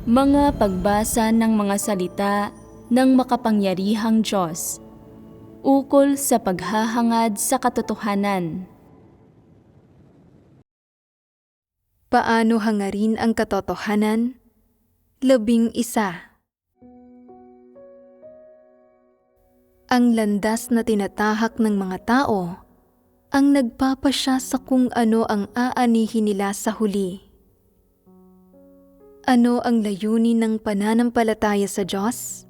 Mga pagbasa ng mga salita ng makapangyarihang Diyos, ukol sa paghahangad sa katotohanan. Paano hangarin ang katotohanan? 11. Ang landas na tinatahak ng mga tao ang nagpapasya sa kung ano ang aanihin nila sa huli. Ano ang layunin ng pananampalataya sa Diyos?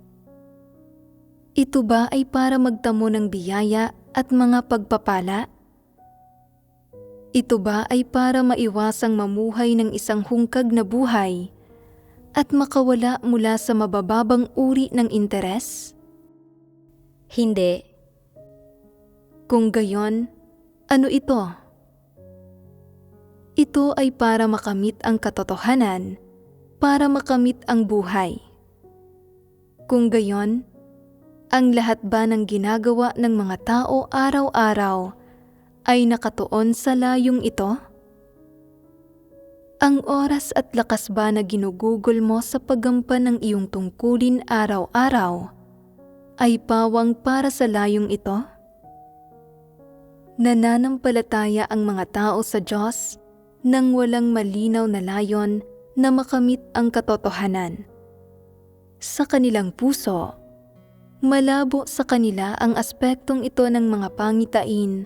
Ito ba ay para magtamo ng biyaya at mga pagpapala? Ito ba ay para maiwasang mamuhay ng isang hungkag na buhay at makawala mula sa mabababang uri ng interes? Hindi. Kung gayon, ano ito? Ito ay para makamit ang katotohanan, para makamit ang buhay. Kung gayon, ang lahat ba ng ginagawa ng mga tao araw-araw ay nakatuon sa layong ito? Ang oras at lakas ba na ginugugol mo sa paggampan ng iyong tungkulin araw-araw ay pawang para sa layong ito? Nananampalataya ang mga tao sa Diyos nang walang malinaw na layon na makamit ang katotohanan. Sa kanilang puso, malabo sa kanila ang aspektong ito ng mga pangitain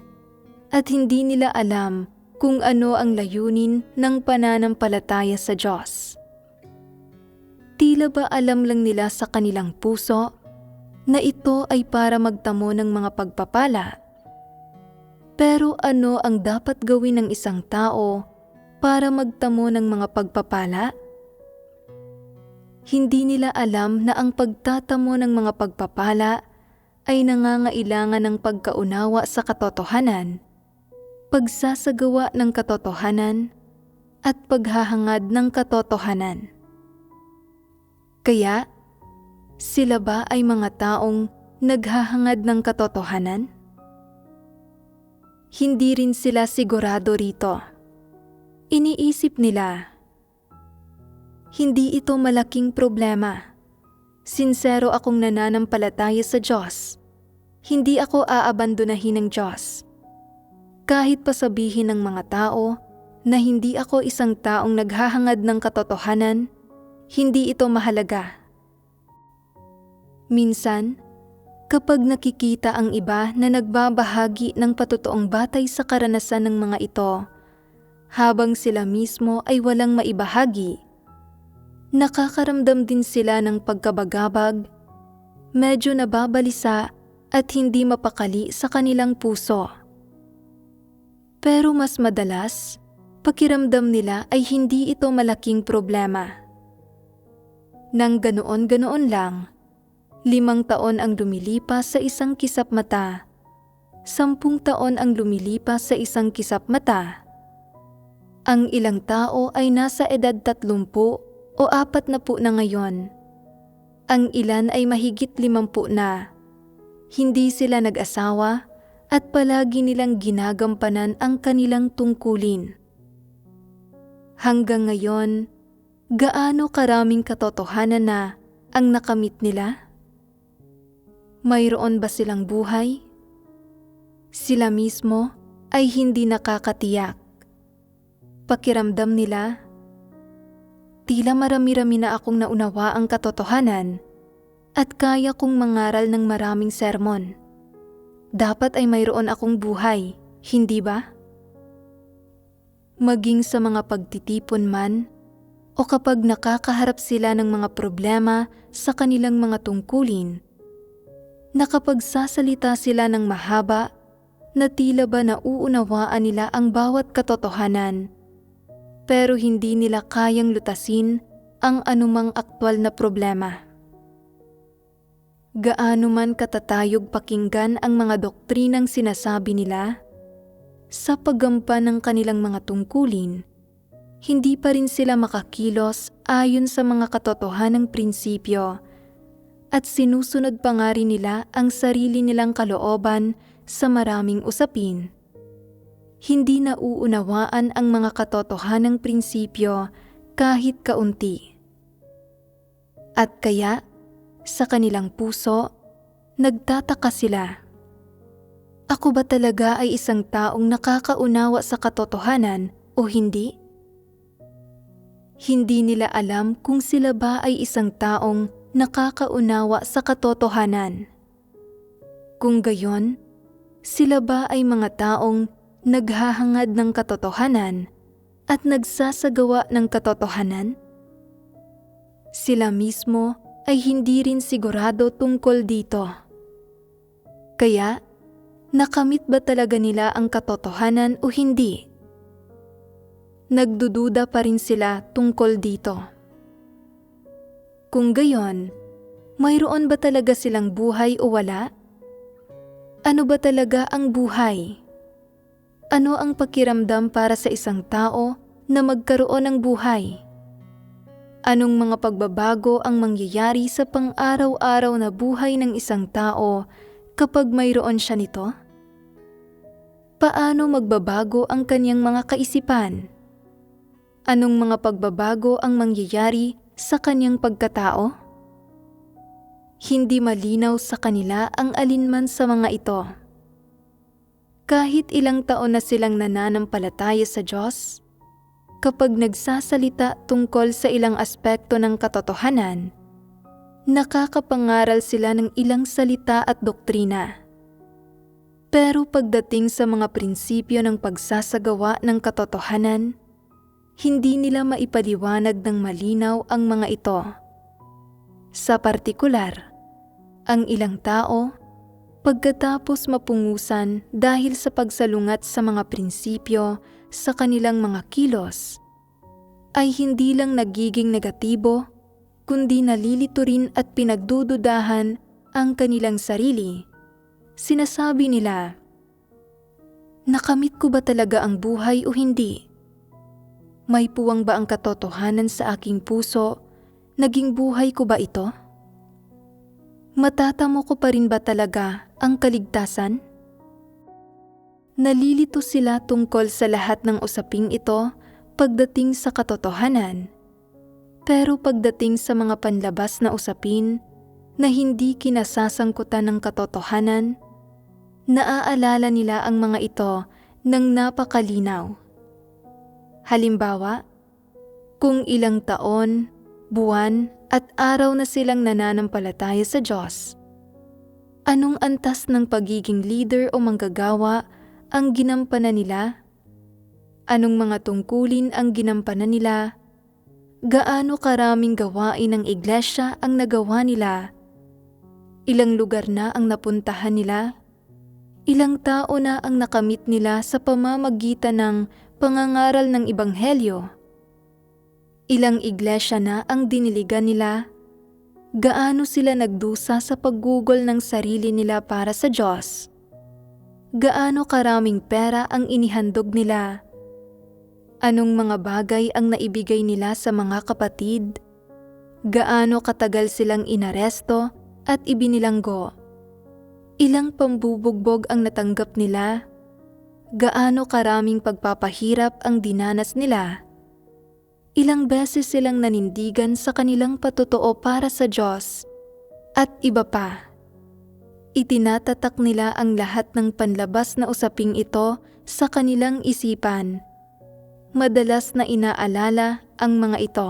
at hindi nila alam kung ano ang layunin ng pananampalataya sa Diyos. Tila ba alam lang nila sa kanilang puso na ito ay para magtamo ng mga pagpapala? Pero ano ang dapat gawin ng isang tao para magtamo ng mga pagpapala? Hindi nila alam na ang pagtatamo ng mga pagpapala ay nangangailangan ng pagkaunawa sa katotohanan, pagsasagawa ng katotohanan, at paghahangad ng katotohanan. Kaya, sila ba ay mga taong naghahangad ng katotohanan? Hindi rin sila sigurado rito. Iniisip nila, hindi ito malaking problema. Sinsero akong nananampalataya sa Diyos. Hindi ako aabandonahin ng Diyos. Kahit pa sabihin ng mga tao na hindi ako isang taong naghahangad ng katotohanan, hindi ito mahalaga. Minsan, kapag nakikita ang iba na nagbabahagi ng patotoong batay sa karanasan ng mga ito, habang sila mismo ay walang maibahagi, nakakaramdam din sila ng pagkabagabag, medyo nababalisa at hindi mapakali sa kanilang puso. Pero mas madalas, pakiramdam nila ay hindi ito malaking problema. Nang ganoon-ganoon lang, 5 taon ang lumilipas sa isang kisap mata, 10 taon ang lumilipas sa isang kisap mata. Ang ilang tao ay nasa edad 30 o 40 na ngayon. Ang ilan ay mahigit 50 na. Hindi sila nag-asawa at palagi nilang ginagampanan ang kanilang tungkulin. Hanggang ngayon, gaano karaming katotohanan na ang nakamit nila? Mayroon ba silang buhay? Sila mismo ay hindi nakakatiyak. Pakiramdam nila, tila marami-rami na akong naunawa ang katotohanan at kaya kong mangaral ng maraming sermon. Dapat ay mayroon akong buhay, hindi ba? Maging sa mga pagtitipon man o kapag nakakaharap sila ng mga problema sa kanilang mga tungkulin, nakapagsasalita sila ng mahaba na tila ba nauunawaan nila ang bawat katotohanan, pero hindi nila kayang lutasin ang anumang aktwal na problema. Gaano man katatayog pakinggan ang mga doktrinang sinasabi nila, sa paggampan ng kanilang mga tungkulin, hindi pa rin sila makakilos ayon sa mga katotohanang prinsipyo at sinusunod pa nga rin nila ang sarili nilang kalooban sa maraming usapin. Hindi nauunawaan ang mga katotohanang prinsipyo kahit kaunti. At kaya, sa kanilang puso, nagtataka sila. Ako ba talaga ay isang taong nakakaunawa sa katotohanan o hindi? Hindi nila alam kung sila ba ay isang taong nakakaunawa sa katotohanan. Kung gayon, sila ba ay mga taong naghahangad ng katotohanan at nagsasagawa ng katotohanan? Sila mismo ay hindi rin sigurado tungkol dito. Kaya, nakamit ba talaga nila ang katotohanan o hindi? Nagdududa pa rin sila tungkol dito. Kung gayon, mayroon ba talaga silang buhay o wala? Ano ba talaga ang buhay? Ano ang pakiramdam para sa isang tao na magkaroon ng buhay? Anong mga pagbabago ang mangyayari sa pang-araw-araw na buhay ng isang tao kapag mayroon siya nito? Paano magbabago ang kanyang mga kaisipan? Anong mga pagbabago ang mangyayari sa kanyang pagkatao? Hindi malinaw sa kanila ang alinman sa mga ito. Kahit ilang taon na silang nananampalataya sa Diyos, kapag nagsasalita tungkol sa ilang aspekto ng katotohanan, nakakapangaral sila ng ilang salita at doktrina. Pero pagdating sa mga prinsipyo ng pagsasagawa ng katotohanan, hindi nila maipaliwanag ng malinaw ang mga ito. Sa partikular, ang ilang tao, pagkatapos mapungusan dahil sa pagsalungat sa mga prinsipyo sa kanilang mga kilos, ay hindi lang nagiging negatibo, kundi nalilito rin at pinagdududahan ang kanilang sarili. Sinasabi nila, nakamit ko ba talaga ang buhay o hindi? May puwang ba ang katotohanan sa aking puso? Naging buhay ko ba ito? Matatamo ko pa rin ba talaga ang kaligtasan? Nalilito sila tungkol sa lahat ng usaping ito pagdating sa katotohanan. Pero pagdating sa mga panlabas na usapin na hindi kinasasangkutan ng katotohanan, naaalala nila ang mga ito ng napakalinaw. Halimbawa, kung ilang taon, buwan at araw na silang nananampalataya sa Diyos, anong antas ng pagiging leader o manggagawa ang ginampanan nila? Anong mga tungkulin ang ginampanan nila? Gaano karaming gawain ng iglesia ang nagawa nila? Ilang lugar na ang napuntahan nila? Ilang tao na ang nakamit nila sa pamamagitan ng pangangaral ng Ebanghelyo? Ilang iglesia na ang diniligan nila? Gaano sila nagdusa sa paggugol ng sarili nila para sa Diyos? Gaano karaming pera ang inihandog nila? Anong mga bagay ang naibigay nila sa mga kapatid? Gaano katagal silang inaresto at ibinilanggo? Ilang pambubugbog ang natanggap nila? Gaano karaming pagpapahirap ang dinanas nila? Ilang beses silang nanindigan sa kanilang patotoo para sa Diyos? At iba pa. Itinatatak nila ang lahat ng panlabas na usaping ito sa kanilang isipan. Madalas na inaalala ang mga ito.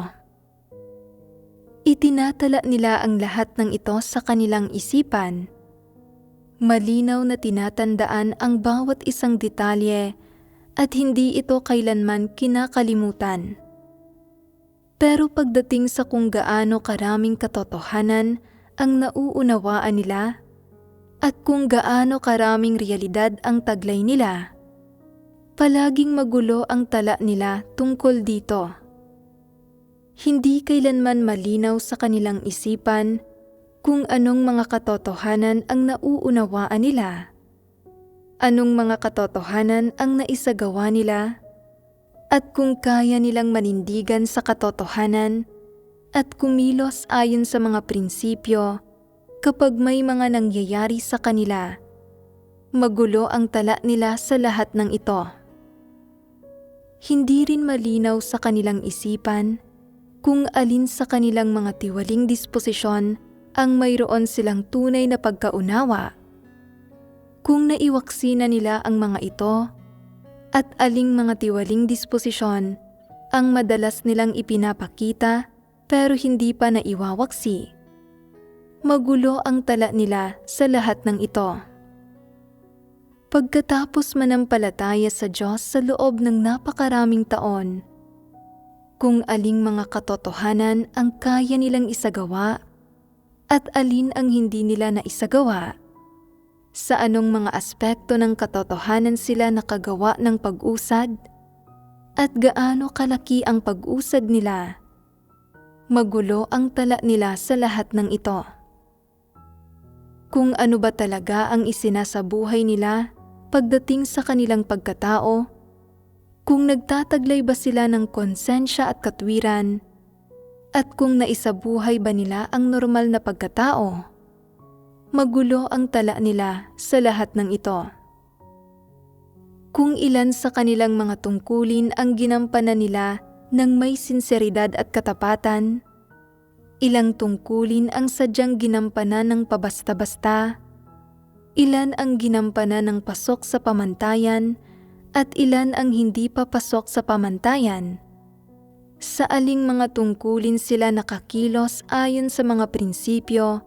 Itinatala nila ang lahat ng ito sa kanilang isipan. Malinaw na tinatandaan ang bawat isang detalye at hindi ito kailanman kinakalimutan. Pero pagdating sa kung gaano karaming katotohanan ang nauunawaan nila at kung gaano karaming realidad ang taglay nila, palaging magulo ang tala nila tungkol dito. Hindi kailanman malinaw sa kanilang isipan kung anong mga katotohanan ang nauunawaan nila, anong mga katotohanan ang naisagawa nila, at kung kaya nilang manindigan sa katotohanan at kumilos ayon sa mga prinsipyo kapag may mga nangyayari sa kanila. Magulo ang tala nila sa lahat ng ito. Hindi rin malinaw sa kanilang isipan kung alin sa kanilang mga tiwaling disposisyon ang mayroon silang tunay na pagkaunawa. Kung naiwaksi na nila ang mga ito, at aling mga tiwaling disposisyon ang madalas nilang ipinapakita pero hindi pa naiwawaksi, magulo ang tala nila sa lahat ng ito. Pagkatapos manampalataya sa Diyos sa loob ng napakaraming taon, kung aling mga katotohanan ang kaya nilang isagawa at alin ang hindi nila naisagawa, sa anong mga aspekto ng katotohanan sila nakagawa ng pag-usad, at gaano kalaki ang pag-usad nila, magulo ang tala nila sa lahat ng ito. Kung ano ba talaga ang isinasabuhay nila pagdating sa kanilang pagkatao, kung nagtataglay ba sila ng konsensya at katwiran, at kung naisabuhay ba nila ang normal na pagkatao, magulo ang tala nila sa lahat ng ito. Kung ilan sa kanilang mga tungkulin ang ginampanan nila ng may sinseridad at katapatan, ilang tungkulin ang sadyang ginampanan ng pabasta-basta, ilan ang ginampanan ng pasok sa pamantayan, at ilan ang hindi pa pasok sa pamantayan. Sa aling mga tungkulin sila nakakilos ayon sa mga prinsipyo,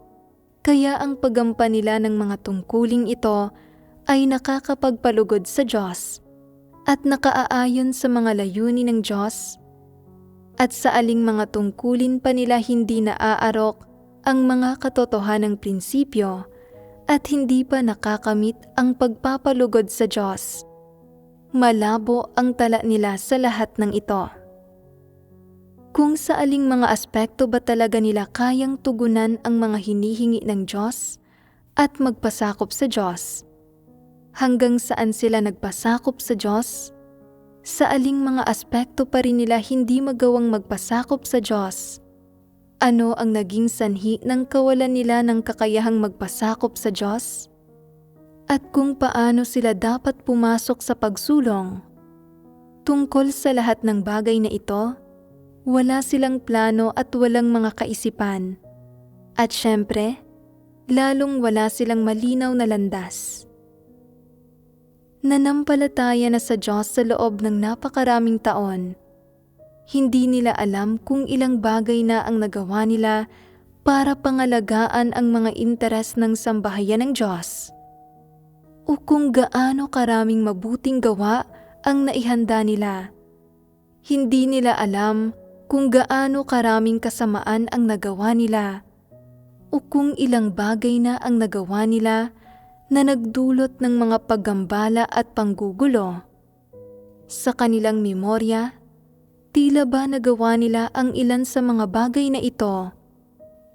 kaya ang paggampan nila ng mga tungkuling ito ay nakakapagpalugod sa Diyos at nakaaayon sa mga layunin ng Diyos, at sa aling mga tungkulin pa nila hindi naaarok ang mga katotohanang prinsipyo at hindi pa nakakamit ang pagpapalugod sa Diyos, malabo ang tala nila sa lahat ng ito. Kung sa aling mga aspekto ba talaga nila kayang tugunan ang mga hinihingi ng Diyos at magpasakop sa Diyos, hanggang saan sila nagpasakop sa Diyos, sa aling mga aspekto pa rin nila hindi magawang magpasakop sa Diyos, ano ang naging sanhi ng kawalan nila ng kakayahang magpasakop sa Diyos, at kung paano sila dapat pumasok sa pagsulong. Tungkol sa lahat ng bagay na ito, wala silang plano at walang mga kaisipan, at syempre, lalong wala silang malinaw na landas. Nanampalataya na sa Diyos sa loob ng napakaraming taon, hindi nila alam kung ilang bagay na ang nagawa nila para pangalagaan ang mga interes ng sambahayan ng Diyos, o kung gaano karaming mabuting gawa ang naihanda nila. Hindi nila alam kung gaano karaming kasamaan ang nagawa nila, o kung ilang bagay na ang nagawa nila na nagdulot ng mga paggambala at panggugulo. Sa kanilang memorya, tila ba nagawa nila ang ilan sa mga bagay na ito,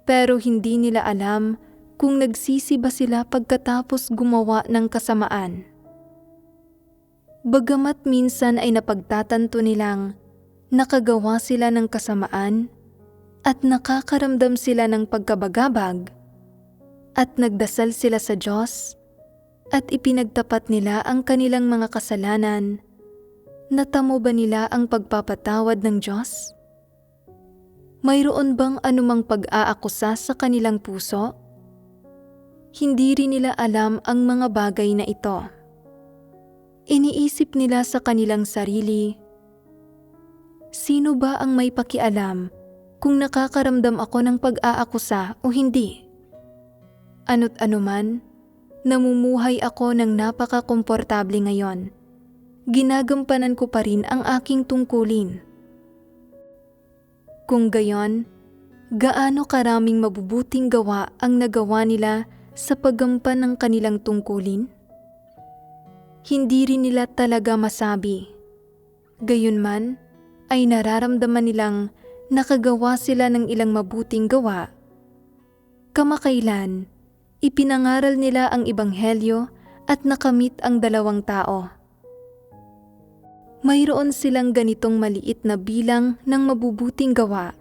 pero hindi nila alam kung nagsisi ba sila pagkatapos gumawa ng kasamaan. Bagamat minsan ay napagtatanto nilang nakagawa sila ng kasamaan at nakakaramdam sila ng pagkabagabag, at nagdasal sila sa Diyos at ipinagtapat nila ang kanilang mga kasalanan, natamo ba nila ang pagpapatawad ng Diyos? Mayroon bang anumang pag-aakusa sa kanilang puso? Hindi rin nila alam ang mga bagay na ito. Iniisip nila sa kanilang sarili, sino ba ang may pakialam kung nakakaramdam ako ng pag-aakusa o hindi? Ano't anuman, namumuhay ako ng napaka-komportable ngayon. Ginagampanan ko pa rin ang aking tungkulin. Kung gayon, gaano karaming mabubuting gawa ang nagawa nila sa paggampan ng kanilang tungkulin? Hindi rin nila talaga masabi. Gayunman, ay nararamdaman nilang nakagawa sila ng ilang mabuting gawa. Kamakailan, ipinangaral nila ang Ebanghelyo at nakamit ang 2 tao. Mayroon silang ganitong maliit na bilang ng mabubuting gawa,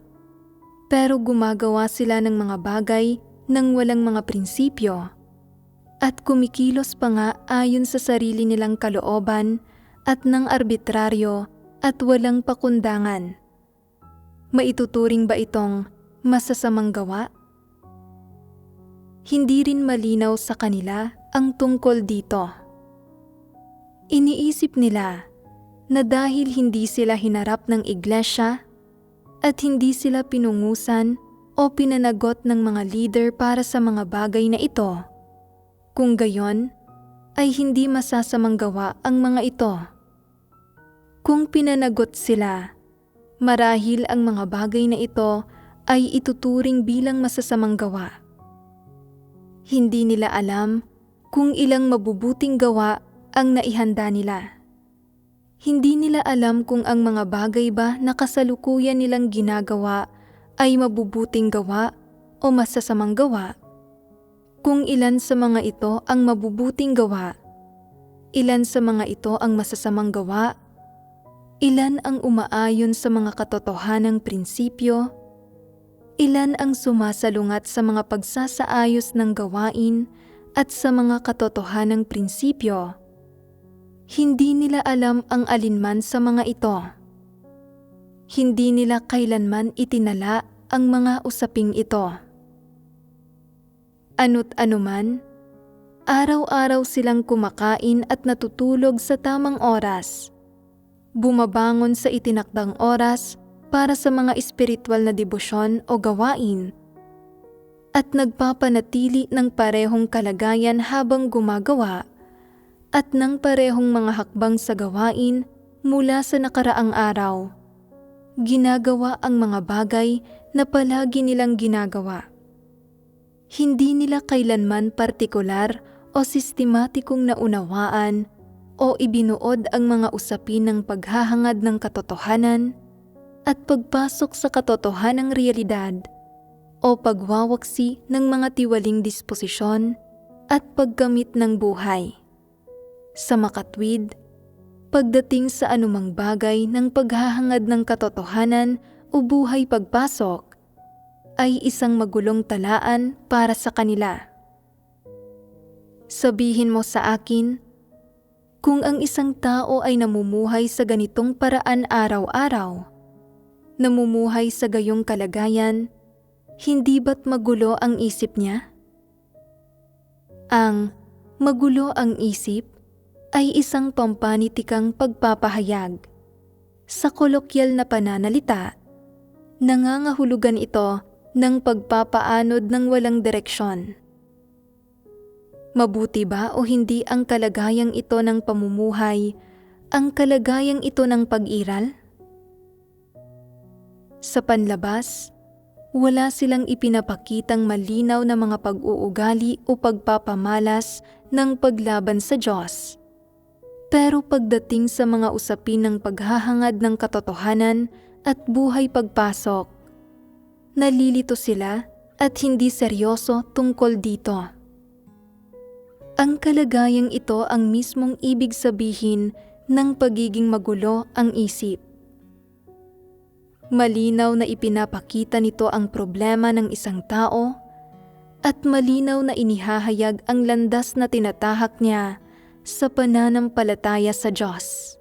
pero gumagawa sila ng mga bagay ng walang mga prinsipyo, at kumikilos pa nga ayon sa sarili nilang kalooban at ng arbitraryo at walang pakundangan. Maituturing ba itong masasamang gawa? Hindi rin malinaw sa kanila ang tungkol dito. Iniisip nila na dahil hindi sila hinarap ng iglesia at hindi sila pinungusan o pinanagot ng mga leader para sa mga bagay na ito, kung gayon ay hindi masasamang gawa ang mga ito. Kung pinanagot sila, marahil ang mga bagay na ito ay ituturing bilang masasamang gawa. Hindi nila alam kung ilang mabubuting gawa ang naihanda nila. Hindi nila alam kung ang mga bagay ba na kasalukuyan nilang ginagawa ay mabubuting gawa o masasamang gawa. Kung ilan sa mga ito ang mabubuting gawa, ilan sa mga ito ang masasamang gawa, ilan ang umaayon sa mga katotohanang prinsipyo, ilan ang sumasalungat sa mga pagsasaayos ng gawain at sa mga katotohanang prinsipyo. Hindi nila alam ang alinman sa mga ito. Hindi nila kailanman itinala ang mga usaping ito. Ano't anuman, araw-araw silang kumakain at natutulog sa tamang oras. Bumabangon sa itinakdang oras para sa mga espiritual na debosyon o gawain. At nagpapanatili ng parehong kalagayan habang gumagawa at ng parehong mga hakbang sa gawain mula sa nakaraang araw. Ginagawa ang mga bagay na palagi nilang ginagawa. Hindi nila kailanman partikular o sistematikong naunawaan o ibinuod ang mga usapin ng paghahangad ng katotohanan at pagpasok sa katotohanang realidad o pagwawaksi ng mga tiwaling disposisyon at paggamit ng buhay. Sa makatwid, pagdating sa anumang bagay ng paghahangad ng katotohanan o buhay pagpasok, ay isang magulong talaan para sa kanila. Sabihin mo sa akin, kung ang isang tao ay namumuhay sa ganitong paraan araw-araw, namumuhay sa gayong kalagayan, hindi ba't magulo ang isip niya? Ang magulo ang isip ay isang pampanitikang pagpapahayag. Sa kolokyal na pananalita, nangangahulugan ito ng pagpapaanod ng walang direksyon. Mabuti ba o hindi ang kalagayang ito ng pamumuhay, ang kalagayang ito ng pag-iral? Sa panlabas, wala silang ipinapakitang malinaw na mga pag-uugali o pagpapamalas ng paglaban sa Diyos. Pero pagdating sa mga usapin ng paghahangad ng katotohanan at buhay pagpasok, nalilito sila at hindi seryoso tungkol dito. Ang kalagayang ito ang mismong ibig sabihin ng pagiging magulo ang isip. Malinaw na ipinapakita nito ang problema ng isang tao at malinaw na inihahayag ang landas na tinatahak niya sa pananampalataya sa Diyos.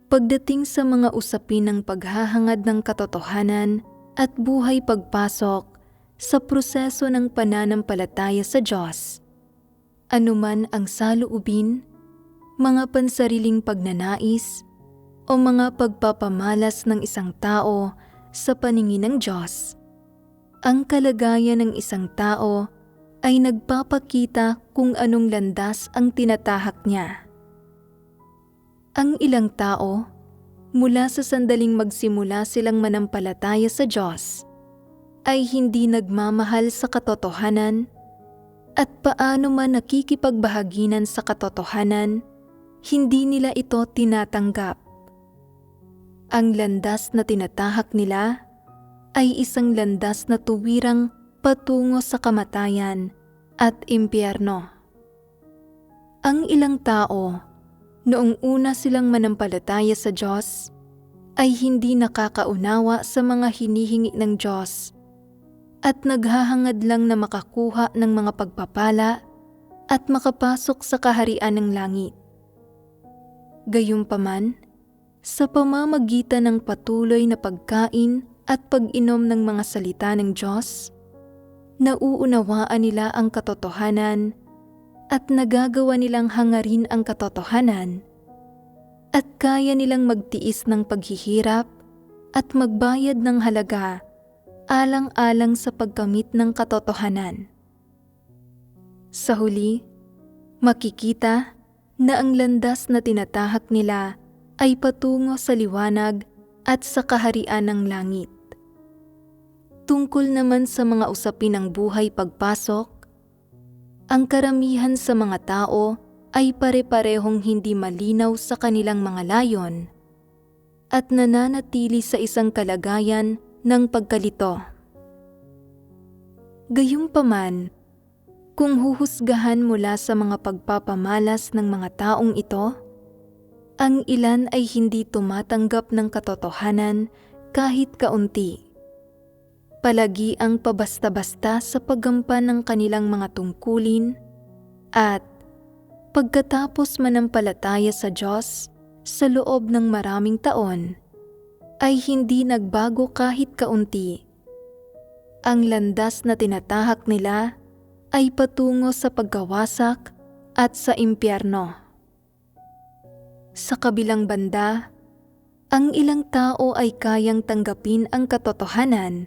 Pagdating sa mga usapin ng paghahangad ng katotohanan at buhay pagpasok sa proseso ng pananampalataya sa Diyos, anuman ang saloobin, mga pansariling pagnanais, o mga pagpapamalas ng isang tao sa paningin ng Diyos, ang kalagayan ng isang tao ay nagpapakita kung anong landas ang tinatahak niya. Ang ilang tao, mula sa sandaling magsimula silang manampalataya sa Diyos, ay hindi nagmamahal sa katotohanan at paano man nakikipagbahaginan sa katotohanan, hindi nila ito tinatanggap. Ang landas na tinatahak nila ay isang landas na tuwirang patungo sa kamatayan at impyerno. Ang ilang tao, noong una silang manampalataya sa Diyos, ay hindi nakakaunawa sa mga hinihingi ng Diyos at naghahangad lang na makakuha ng mga pagpapala at makapasok sa kaharian ng langit. Gayunpaman, Sa pamamagitan ng patuloy na pagkain at pag-inom ng mga salita ng Diyos, nauunawaan nila ang katotohanan at nagagawa nilang hangarin ang katotohanan at kaya nilang magtiis ng paghihirap at magbayad ng halaga alang-alang sa pagkamit ng katotohanan. Sa huli, makikita na ang landas na tinatahak nila ay patungo sa liwanag at sa kaharian ng langit. Tungkol naman sa mga usapin ng buhay pagpasok, ang karamihan sa mga tao ay pare-parehong hindi malinaw sa kanilang mga layon at nananatili sa isang kalagayan ng pagkalito. Gayunpaman, kung huhusgahan mula sa mga pagpapamalas ng mga taong ito, ang ilan ay hindi tumatanggap ng katotohanan kahit kaunti. Palagi ang pabasta-basta sa paggampan ng kanilang mga tungkulin at pagkatapos manampalataya sa Diyos sa loob ng maraming taon, ay hindi nagbago kahit kaunti. Ang landas na tinatahak nila ay patungo sa pagkawasak at sa impyerno. Sa kabilang banda, ang ilang tao ay kayang tanggapin ang katotohanan,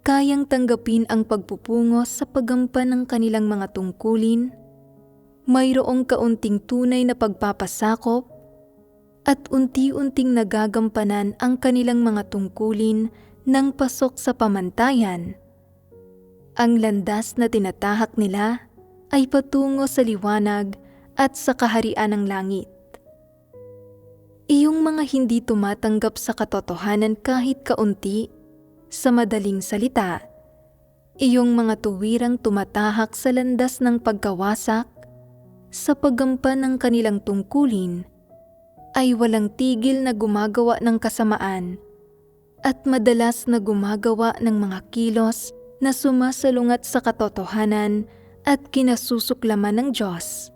kayang tanggapin ang pagpupungo sa paggampan ng kanilang mga tungkulin, mayroong kaunting tunay na pagpapasakop, at unti-unting nagagampanan ang kanilang mga tungkulin ng pasok sa pamantayan. Ang landas na tinatahak nila ay patungo sa liwanag at sa kaharian ng langit. Iyong mga hindi tumatanggap sa katotohanan kahit kaunti, sa madaling salita, iyong mga tuwirang tumatahak sa landas ng pagkawasak, sa paggampan ng kanilang tungkulin, ay walang tigil na gumagawa ng kasamaan at madalas na gumagawa ng mga kilos na sumasalungat sa katotohanan at kinasusuklaman ng Diyos.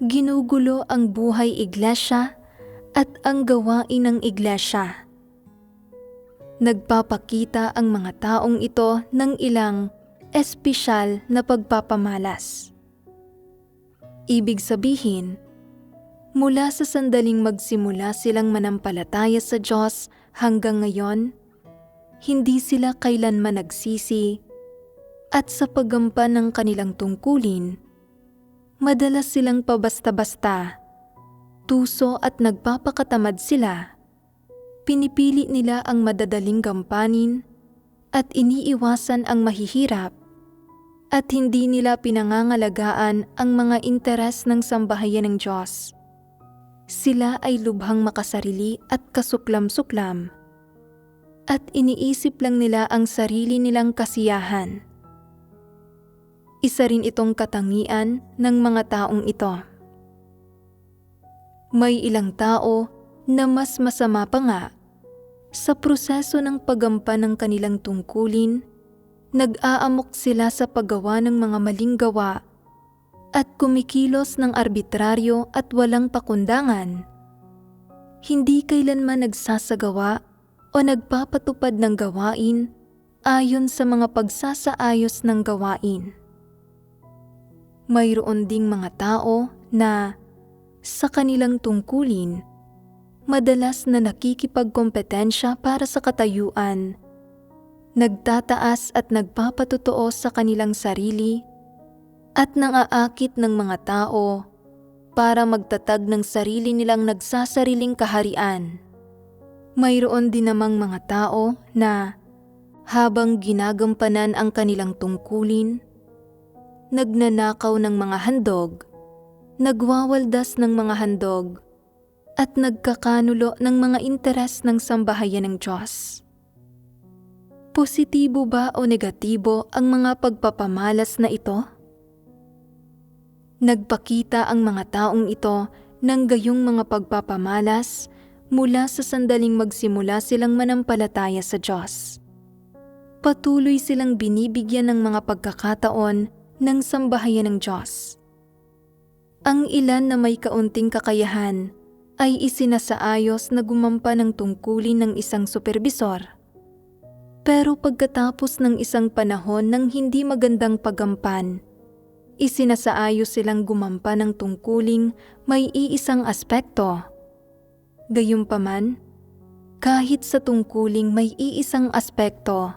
Ginugulo ang buhay iglesia at ang gawain ng iglesia. Nagpapakita ang mga taong ito ng ilang espesyal na pagpapamalas. Ibig sabihin, mula sa sandaling magsimula silang manampalataya sa Diyos hanggang ngayon, hindi sila kailanman nagsisi at sa paggampan ng kanilang tungkulin, madalas silang pabasta-basta, tuso at nagpapakatamad sila. Pinipili nila ang madadaling gampanin at iniiwasan ang mahihirap at hindi nila pinangangalagaan ang mga interes ng sambahayan ng Diyos. Sila ay lubhang makasarili at kasuklam-suklam at iniisip lang nila ang sarili nilang kasiyahan. Isa rin itong katangian ng mga taong ito. May ilang tao na mas masama pa nga. Sa proseso ng paggampan ng kanilang tungkulin, nag-aamok sila sa paggawa ng mga maling gawa at kumikilos ng arbitraryo at walang pakundangan. Hindi kailanman nagsasagawa o nagpapatupad ng gawain ayon sa mga pagsasaayos ng gawain. Mayroon ding mga tao na sa kanilang tungkulin, madalas na nakikipagkompetensya para sa katayuan, nagtataas at nagpapatotoo sa kanilang sarili at nangaakit ng mga tao para magtatag ng sarili nilang nagsasariling kaharian. Mayroon din namang mga tao na habang ginagampanan ang kanilang tungkulin, nagnanakaw ng mga handog, nagwawaldas ng mga handog, at nagkakanulo ng mga interes ng sambahayan ng Diyos. Positibo ba o negatibo ang mga pagpapamalas na ito? Nagpakita ang mga taong ito ng gayong mga pagpapamalas mula sa sandaling magsimula silang manampalataya sa Diyos. Patuloy silang binibigyan ng mga pagkakataon ng sambahayan ng Diyos. Ang ilan na may kaunting kakayahan ay isinasaayos na gumampa ng tungkulin ng isang superbisor. Pero pagkatapos ng isang panahon ng hindi magandang paggampan, isinasaayos silang gumampa ng tungkuling may iisang aspekto. Gayunpaman, kahit sa tungkuling may iisang aspekto,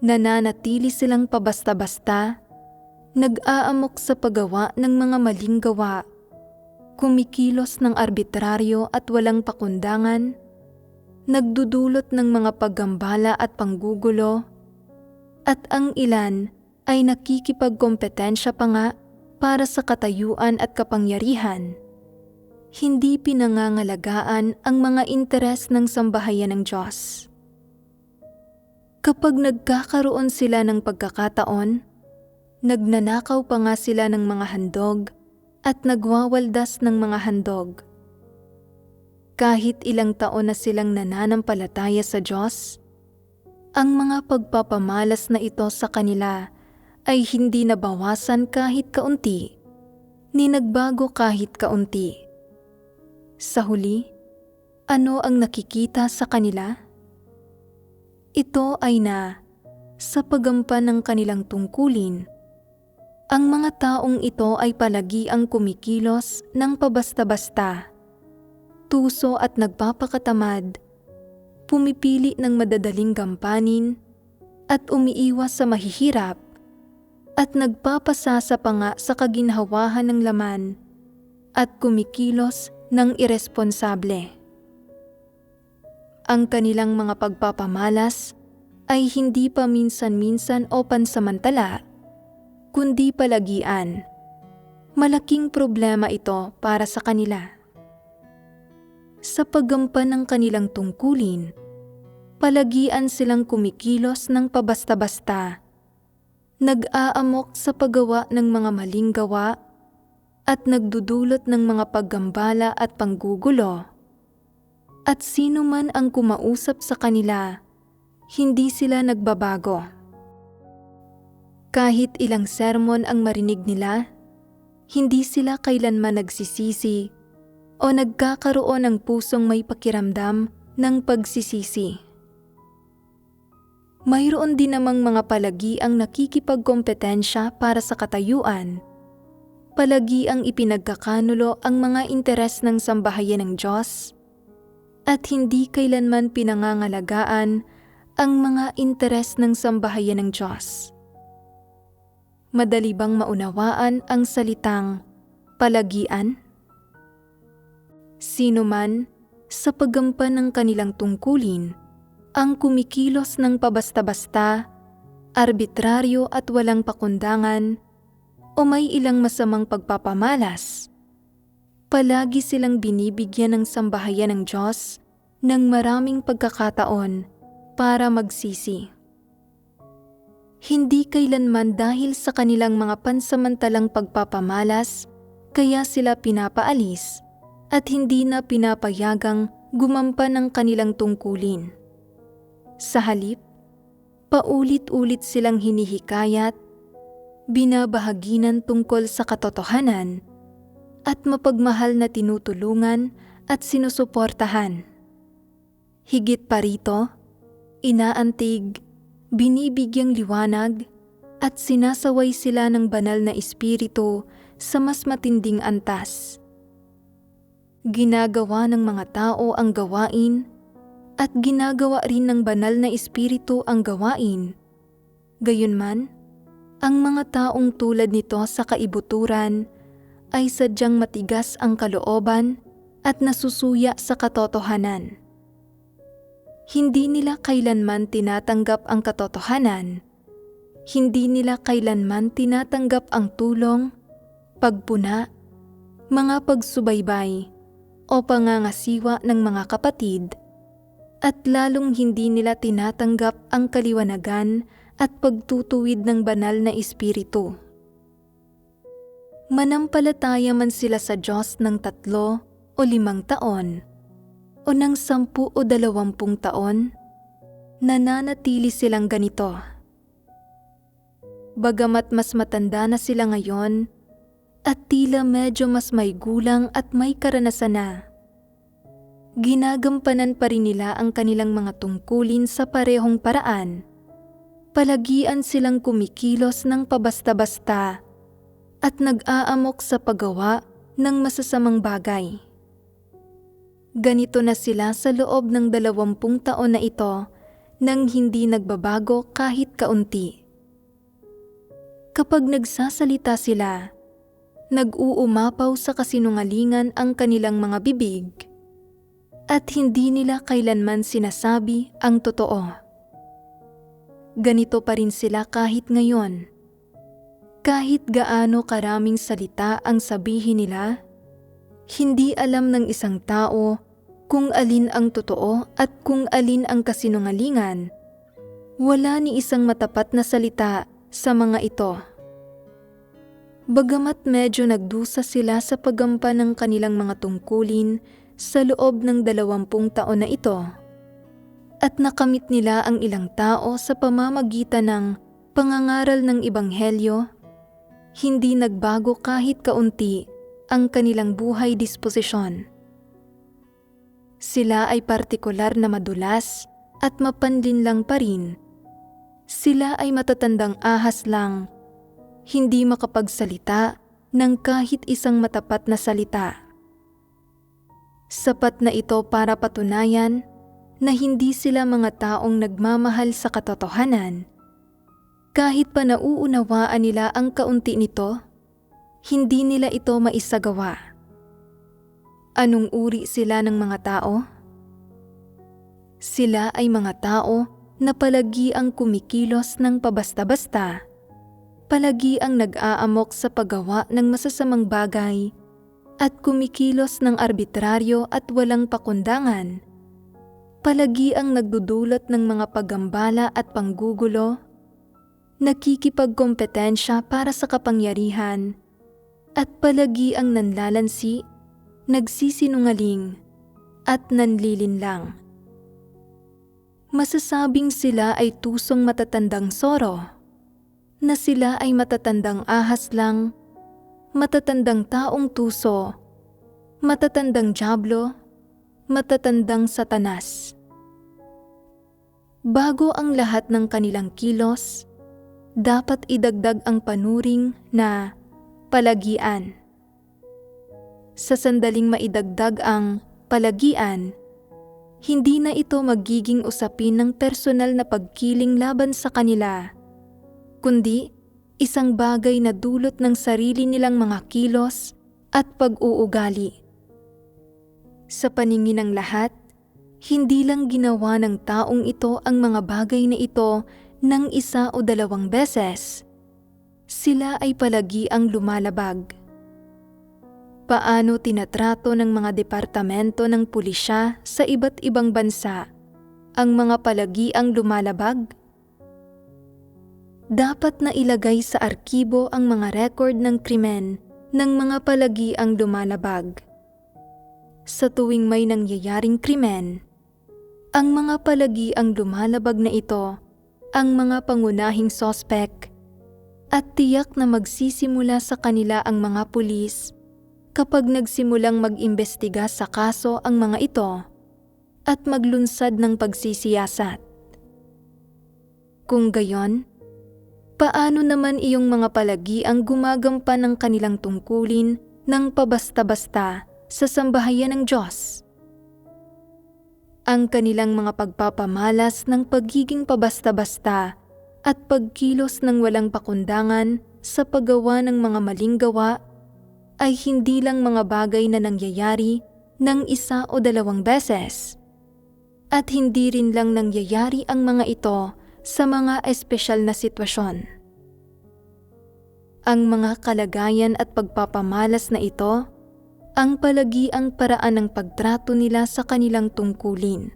nananatili silang pabasta-basta, nag-aamok sa paggawa ng mga maling gawa, kumikilos ng arbitraryo at walang pakundangan, nagdudulot ng mga paggambala at panggugulo, at ang ilan ay nakikipagkompetensya pa nga para sa katayuan at kapangyarihan. Hindi pinangangalagaan ang mga interes ng sambahayan ng Diyos. Kapag nagkakaroon sila ng pagkakataon, nagnanakaw pa nga sila ng mga handog at nagwawaldas ng mga handog. Kahit ilang taon na silang nananampalataya sa Diyos, ang mga pagpapamalas na ito sa kanila ay hindi nabawasan kahit kaunti, ni nagbago kahit kaunti. Sa huli, ano ang nakikita sa kanila? Ito ay na, sa paggampan ng kanilang tungkulin, ang mga taong ito ay palagi ang kumikilos ng pabasta-basta, tuso at nagpapakatamad, pumipili ng madadaling gampanin at umiiwas sa mahihirap, at nagpapasasa pa nga sa kaginhawahan ng laman at kumikilos ng iresponsable. Ang kanilang mga pagpapamalas ay hindi pa minsan-minsan o pansamantala, kundi palagian. Malaking problema ito para sa kanila. Sa paggampan ng kanilang tungkulin, palagian silang kumikilos ng pabasta-basta, nag-aamok sa paggawa ng mga maling gawa at nagdudulot ng mga paggambala at panggugulo. At sino man ang kumausap sa kanila, hindi sila nagbabago. Kahit ilang sermon ang marinig nila, hindi sila kailanman nagsisisi o nagkakaroon ng pusong may pakiramdam ng pagsisisi. Mayroon din namang mga palagiang nakikipagkompetensya para sa katayuan. Palagiang ipinagkakanulo ang mga interes ng sambahayan ng Diyos at hindi kailanman pinangangalagaan ang mga interes ng sambahayan ng Diyos. Madali bang maunawaan ang salitang palagian? Sino man sa paggampan ng kanilang tungkulin ang kumikilos ng pabasta-basta, arbitraryo at walang pakundangan o may ilang masamang pagpapamalas, palagi silang binibigyan ng sambahayan ng Diyos ng maraming pagkakataon para magsisi. Hindi kailanman dahil sa kanilang mga pansamantalang pagpapamalas kaya sila pinapaalis at hindi na pinapayagang gumampa ng kanilang tungkulin. Sa halip, paulit-ulit silang hinihikayat, binabahaginan tungkol sa katotohanan at mapagmahal na tinutulungan at sinusuportahan. Higit pa rito, inaantig, binibigyang liwanag at sinasaway sila ng banal na espiritu sa mas matinding antas. Ginagawa ng mga tao ang gawain at ginagawa rin ng banal na espiritu ang gawain. Gayunman, ang mga taong tulad nito sa kaibuturan ay sadyang matigas ang kalooban at nasusuya sa katotohanan. Hindi nila kailanman tinatanggap ang katotohanan. Hindi nila kailanman tinatanggap ang tulong, pagpuna, mga pagsubaybay o pangangasiwa ng mga kapatid, at lalong hindi nila tinatanggap ang kaliwanagan at pagtutuwid ng banal na espiritu. Manampalataya man sila sa Diyos ng 3 o 5 taon, o ng 10 o 20 taon, nananatili silang ganito. Bagamat mas matanda na sila ngayon at tila medyo mas may gulang at may karanasan na, ginagampanan pa rin nila ang kanilang mga tungkulin sa parehong paraan. Palagian silang kumikilos ng pabasta-basta at nag-aamok sa paggawa ng masasamang bagay. Ganito na sila sa loob ng 20 taon na ito nang hindi nagbabago kahit kaunti. Kapag nagsasalita sila, nag-uumapaw sa kasinungalingan ang kanilang mga bibig at hindi nila kailanman sinasabi ang totoo. Ganito pa rin sila kahit ngayon. Kahit gaano karaming salita ang sabihin nila, hindi alam ng isang tao kung alin ang totoo at kung alin ang kasinungalingan. Wala ni isang matapat na salita sa mga ito. Bagamat medyo nagdusa sila sa paggampan ng kanilang mga tungkulin sa loob ng 20 taon na ito, at nakamit nila ang ilang tao sa pamamagitan ng pangangaral ng Ebanghelyo, hindi nagbago kahit kaunti ang kanilang buhay disposisyon. Sila ay partikular na madulas at mapanlinlang pa rin. Sila ay matatandang ahas lang, hindi makapagsalita ng kahit isang matapat na salita. Sapat na ito para patunayan na hindi sila mga taong nagmamahal sa katotohanan. Kahit pa nauunawaan nila ang kaunti nito, hindi nila ito maisagawa. Anong uri sila ng mga tao? Sila ay mga tao na palagi ang kumikilos ng pabasta-basta, palagi ang nag-aamok sa paggawa ng masasamang bagay, at kumikilos ng arbitraryo at walang pakundangan. Palagi ang nagdudulot ng mga paggambala at panggugulo, nakikipagkompetensya para sa kapangyarihan, at palagi ang nanlalansi, nagsisinungaling, at nanlilinlang. Masasabing sila ay tusong matatandang soro, na sila ay matatandang ahas lang, matatandang taong tuso, matatandang dyablo, matatandang satanas. Bago ang lahat ng kanilang kilos, dapat idagdag ang panuring na palagian. Sa sandaling maidagdag ang palagian, hindi na ito magiging usapin ng personal na pagkiling laban sa kanila, kundi isang bagay na dulot ng sarili nilang mga kilos at pag-uugali. Sa paningin ng lahat, hindi lang ginawa ng taong ito ang mga bagay na ito ng 1 o 2 beses. Sila ay palagi ang lumalabag. Paano tinatrato ng mga departamento ng pulisya sa iba't ibang bansa ang mga palagi ang lumalabag? Dapat na ilagay sa arkibo ang mga record ng krimen ng mga palagi ang lumalabag. Sa tuwing may nangyayaring krimen, ang mga palagi ang lumalabag na ito ang mga pangunahing sospek, at tiyak na magsisimula sa kanila ang mga pulis kapag nagsimulang mag-imbestiga sa kaso ang mga ito at maglunsad ng pagsisiyasat. Kung gayon, paano naman iyong mga palagi ang gumagampan ng kanilang tungkulin ng pabasta-basta sa sambahayan ng Diyos? Ang kanilang mga pagpapamalas ng pagiging pabasta-basta at pagkilos ng walang pakundangan sa paggawa ng mga maling gawa ay hindi lang mga bagay na nangyayari ng 1 o 2 beses. At hindi rin lang nangyayari ang mga ito sa mga espesyal na sitwasyon. Ang mga kalagayan at pagpapamalas na ito ang palagi ang paraan ng pagtrato nila sa kanilang tungkulin.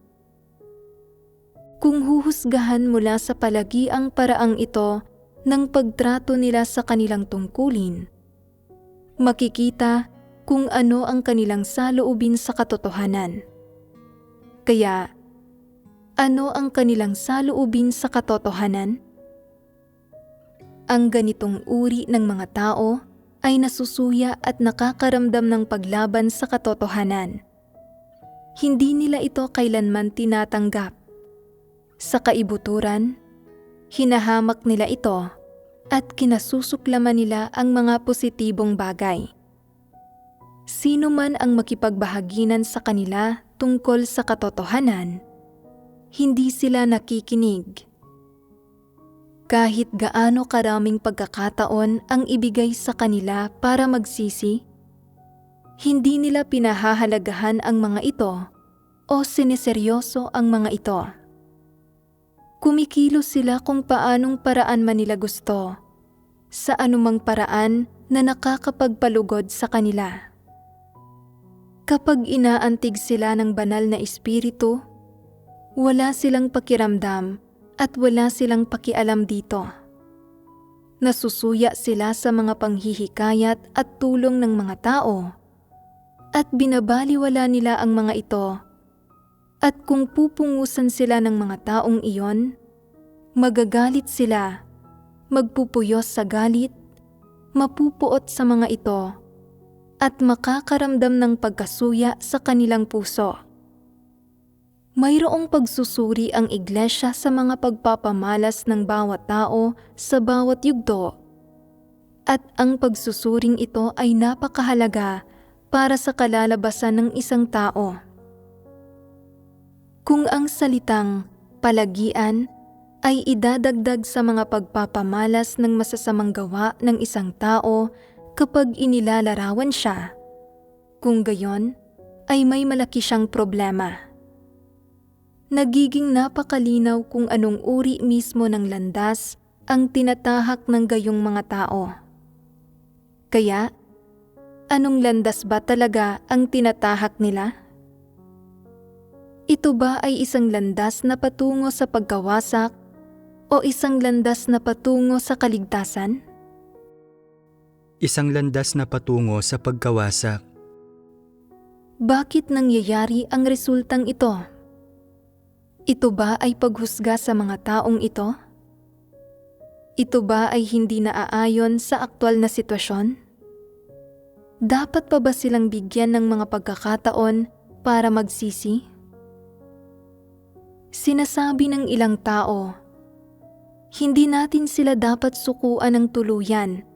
Kung huhusgahan mula sa palagi ang paraang ito ng pagtrato nila sa kanilang tungkulin, makikita kung ano ang kanilang saloobin sa katotohanan. Kaya, ano ang kanilang saloobin sa katotohanan? Ang ganitong uri ng mga tao ay nasusuya at nakakaramdam ng paglaban sa katotohanan. hindi nila ito kailanman tinatanggap. Sa kaibuturan, hinahamak nila ito at kinasusuklaman nila ang mga positibong bagay. Sino man ang makipagbahaginan sa kanila tungkol sa katotohanan, hindi sila nakikinig. Kahit gaano karaming pagkakataon ang ibigay sa kanila para magsisi, hindi nila pinahahalagahan ang mga ito o siniseryoso ang mga ito. Kumikilos sila kung paanong paraan man nila gusto, sa anumang paraan na nakakapagpalugod sa kanila. Kapag inaantig sila ng banal na espiritu, wala silang pakiramdam at wala silang pakialam dito. Nasusuya sila sa mga panghihikayat at tulong ng mga tao at binabaliwala nila ang mga ito. At kung pupungusan sila ng mga taong iyon, magagalit sila, magpupuyos sa galit, mapupuot sa mga ito, at makakaramdam ng pagkasuya sa kanilang puso. Mayroong pagsusuri ang iglesia sa mga pagpapamalas ng bawat tao sa bawat yugto, at ang pagsusuring ito ay napakahalaga para sa kalalabasan ng isang tao. Kung ang salitang palagian ay idadagdag sa mga pagpapamalas ng masasamang gawa ng isang tao kapag inilalarawan siya, kung gayon ay may malaki siyang problema. Nagiging napakalinaw kung anong uri mismo ng landas ang tinatahak ng gayong mga tao. Kaya, anong landas ba talaga ang tinatahak nila? Ito ba ay isang landas na patungo sa pagkawasak o isang landas na patungo sa kaligtasan? Isang landas na patungo sa pagkawasak. Bakit nangyayari ang resultang ito? Ito ba ay paghusga sa mga taong ito? Ito ba ay hindi naaayon sa aktwal na sitwasyon? Dapat pa ba silang bigyan ng mga pagkakataon para magsisi? Sinasabi ng ilang tao, hindi natin sila dapat sukuan ng tuluyan.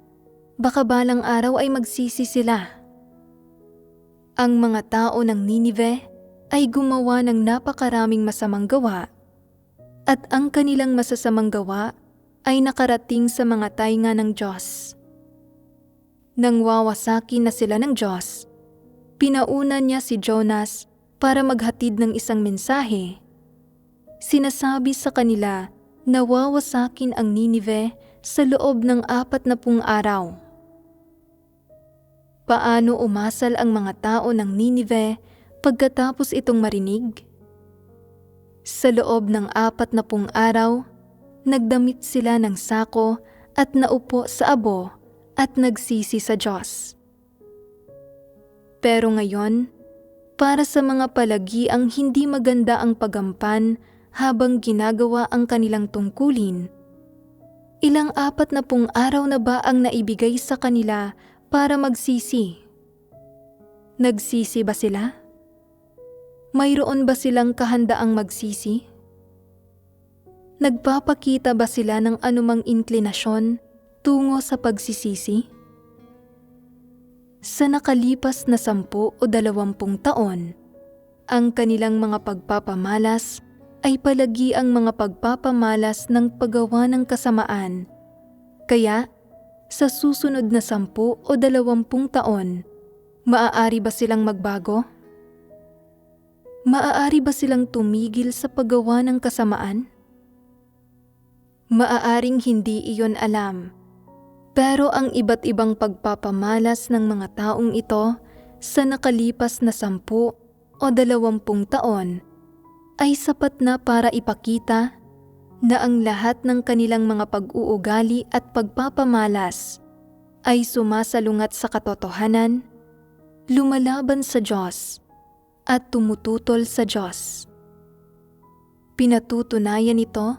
Baka balang araw ay magsisi sila. Ang mga tao ng Ninive ay gumawa ng napakaraming masamang gawa at ang kanilang masasamang gawa ay nakarating sa mga tainga ng Diyos. Nang wawasakin na sila ng Diyos, pinauna niya si Jonas para maghatid ng isang mensahe. Sinasabi sa kanila na wawasakin ang Ninive sa loob ng 40 araw. Paano umasal ang mga tao ng Ninive pagkatapos itong marinig? Sa loob ng 40 araw, nagdamit sila ng sako at naupo sa abo at nagsisi sa Diyos. Pero ngayon, para sa mga palagiang hindi maganda ang pagampan habang ginagawa ang kanilang tungkulin, ilang 40 araw na ba ang naibigay sa kanila para magsisi? Nagsisi ba sila? Mayroon ba silang kahandaang magsisi? Nagpapakita ba sila ng anumang inklinasyon tungo sa pagsisisi? Sa nakalipas na 10 o 20 taon, ang kanilang mga pagpapamalas ay palagi ang mga pagpapamalas ng paggawa ng kasamaan. Kaya, sa susunod na 10 o 20 taon, maaari ba silang magbago? Maaari ba silang tumigil sa paggawa ng kasamaan? Maaaring hindi iyon alam, pero ang iba't ibang pagpapamalas ng mga taong ito sa nakalipas na 10 o 20 taon ay sapat na para ipakita na ang lahat ng kanilang mga pag-uugali at pagpapamalas ay sumasalungat sa katotohanan, lumalaban sa Diyos, at tumututol sa Diyos. Pinatutunayan ito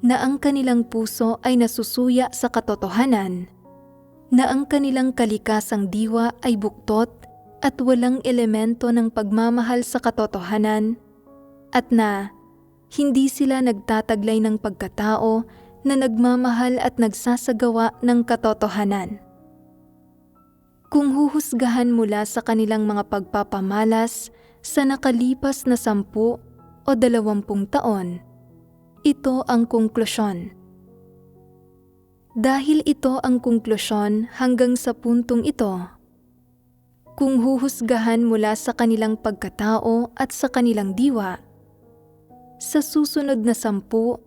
na ang kanilang puso ay nasusuya sa katotohanan, na ang kanilang kalikasang diwa ay buktot, at walang elemento ng pagmamahal sa katotohanan at na hindi sila nagtataglay ng pagkatao na nagmamahal at nagsasagawa ng katotohanan. Kung huhusgahan mula sa kanilang mga pagpapamalas sa nakalipas na 10 o 20 taon, ito ang konklusyon. Dahil ito ang konklusyon hanggang sa puntong ito, kung huhusgahan mula sa kanilang pagkatao at sa kanilang diwa, sa susunod na 10, 20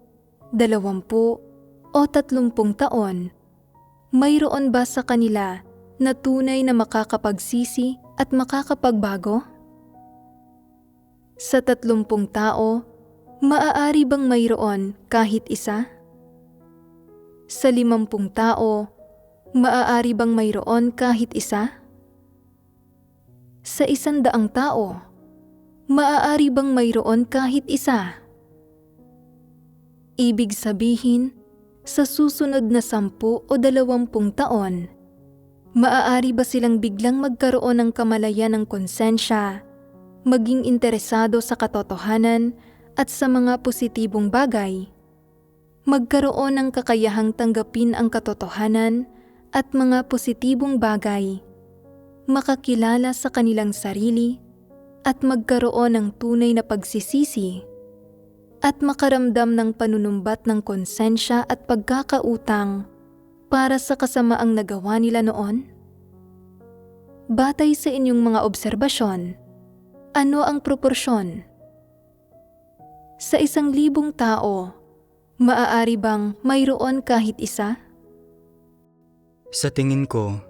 o 30 taon, mayroon ba sa kanila na tunay na makakapagsisi at makakapagbago? Sa 30 tao, maaari bang mayroon kahit isa? Sa 50 tao, maaari bang mayroon kahit isa? Sa 100 tao, maaari bang mayroon kahit isa? Ibig sabihin, sa susunod na 10 o 20 taon, maaari ba silang biglang magkaroon ng kamalayan ng konsensya, maging interesado sa katotohanan at sa mga positibong bagay, magkaroon ng kakayahang tanggapin ang katotohanan at mga positibong bagay, makakilala sa kanilang sarili at magkaroon ng tunay na pagsisisi at makaramdam ng panunumbat ng konsensya at pagkakautang para sa kasamaang nagawa nila noon? Batay sa inyong mga obserbasyon, ano ang proporsyon? Sa 1,000 tao, maaari bang mayroon kahit isa? Sa tingin ko,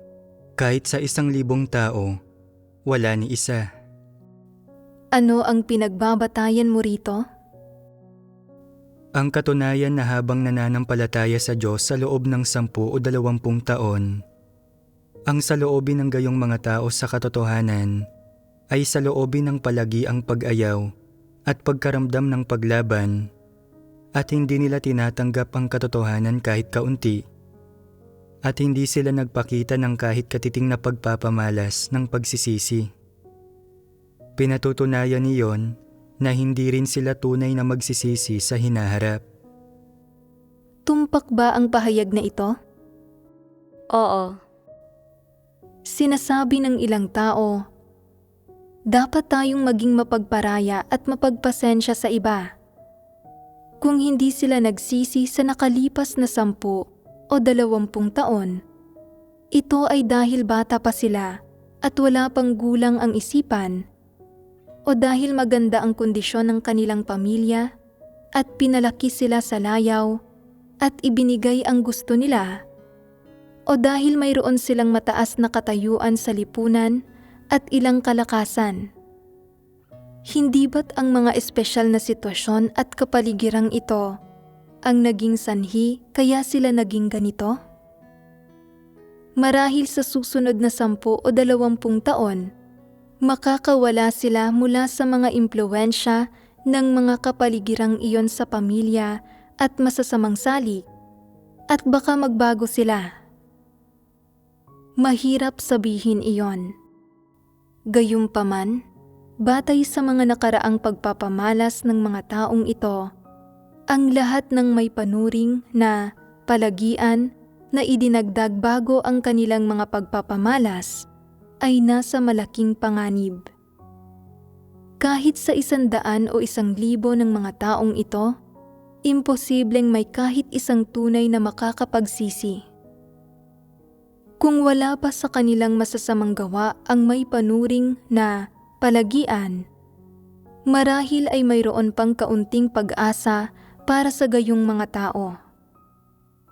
kahit sa 1,000 tao, wala ni isa. Ano ang pinagbabatayan mo rito? Ang katunayan na habang nananampalataya sa Diyos sa loob ng 10 o 20 taon, ang saloobin ng gayong mga tao sa katotohanan ay saloobin ng palagiang pag-ayaw at pagkaramdam ng paglaban at hindi nila tinatanggap ang katotohanan kahit kaunti at hindi sila nagpakita ng kahit katiting na pagpapamalas ng pagsisisi. Pinatutunayan niyon na hindi rin sila tunay na magsisisi sa hinaharap. Tumpak ba ang pahayag na ito? Oo. Sinasabi ng ilang tao, dapat tayong maging mapagparaya at mapagpasensya sa iba. Kung hindi sila nagsisi sa nakalipas na 10 o 20 taon, ito ay dahil bata pa sila at wala pang gulang ang isipan, o dahil maganda ang kondisyon ng kanilang pamilya at pinalaki sila sa layaw at ibinigay ang gusto nila, o dahil mayroon silang mataas na katayuan sa lipunan at ilang kalakasan. Hindi ba't ang mga espesyal na sitwasyon at kapaligirang ito ang naging sanhi kaya sila naging ganito? Marahil sa susunod na 10 o 20 taon, makakawala sila mula sa mga impluwensya ng mga kapaligirang iyon sa pamilya at masasamang salik, at baka magbago sila. Mahirap sabihin iyon. Gayunpaman, batay sa mga nakaraang pagpapamalas ng mga taong ito, ang lahat ng may panuring na palagian na idinagdag bago ang kanilang mga pagpapamalas ay nasa malaking panganib. Kahit sa 100 o 1,000 ng mga taong ito, imposibleng may kahit isang tunay na makakapagsisi. Kung wala pa sa kanilang masasamang gawa ang may panuring na palagian, marahil ay mayroon pang kaunting pag-asa para sa gayong mga tao.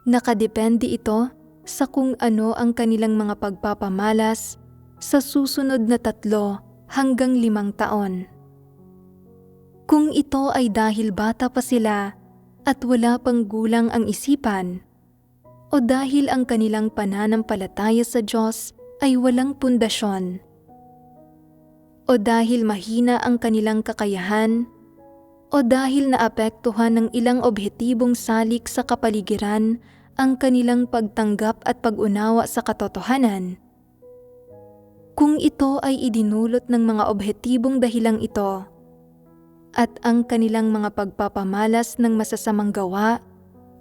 Nakadepende ito sa kung ano ang kanilang mga pagpapamalas sa susunod na 3 hanggang 5 taon. Kung ito ay dahil bata pa sila at wala pang gulang ang isipan, o dahil ang kanilang pananampalataya sa Diyos ay walang pundasyon, o dahil mahina ang kanilang kakayahan, o dahil naapektuhan ng ilang objetibong salik sa kapaligiran ang kanilang pagtanggap at pag-unawa sa katotohanan, Kung ito ay idinulot ng mga objetibong dahilang ito, at ang kanilang mga pagpapamalas ng masasamang gawa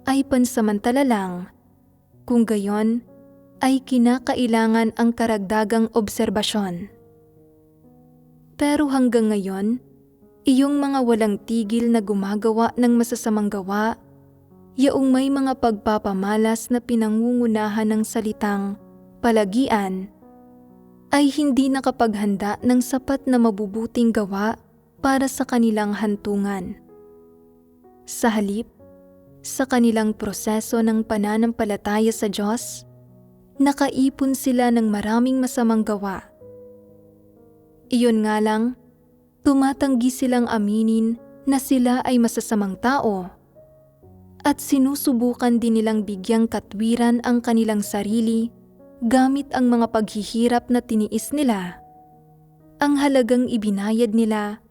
ay pansamantala lang, kung gayon ay kinakailangan ang karagdagang obserbasyon. Pero hanggang ngayon, iyong mga walang tigil na gumagawa ng masasamang gawa, yaong may mga pagpapamalas na pinangungunahan ng salitang palagian, ay hindi nakapaghanda ng sapat na mabubuting gawa para sa kanilang hantungan. Sa halip, sa kanilang proseso ng pananampalataya sa Diyos, nakaipon sila ng maraming masamang gawa. Iyon nga lang, tumatanggi silang aminin na sila ay masasamang tao at sinusubukan din nilang bigyang katwiran ang kanilang sarili gamit ang mga paghihirap na tiniis nila, ang halagang ibinayad nila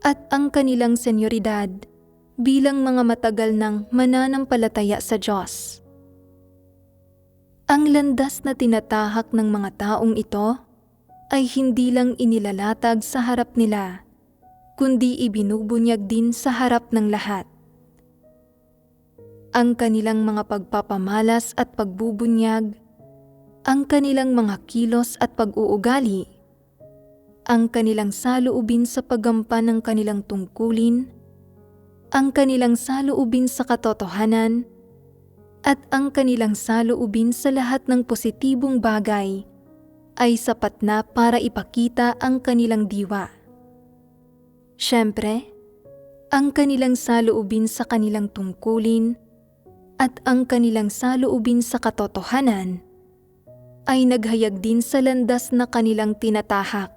at ang kanilang senyoridad bilang mga matagal ng mananampalataya sa Diyos. Ang landas na tinatahak ng mga taong ito ay hindi lang inilalatag sa harap nila, kundi ibinubunyag din sa harap ng lahat. Ang kanilang mga pagpapamalas at pagbubunyag, ang kanilang mga kilos at pag-uugali, ang kanilang saloobin sa paggampan ng kanilang tungkulin, ang kanilang saloobin sa katotohanan, at ang kanilang saloobin sa lahat ng positibong bagay ay sapat na para ipakita ang kanilang diwa. Siyempre, ang kanilang saloobin sa kanilang tungkulin at ang kanilang saloobin sa katotohanan ay naghayag din sa landas na kanilang tinatahak.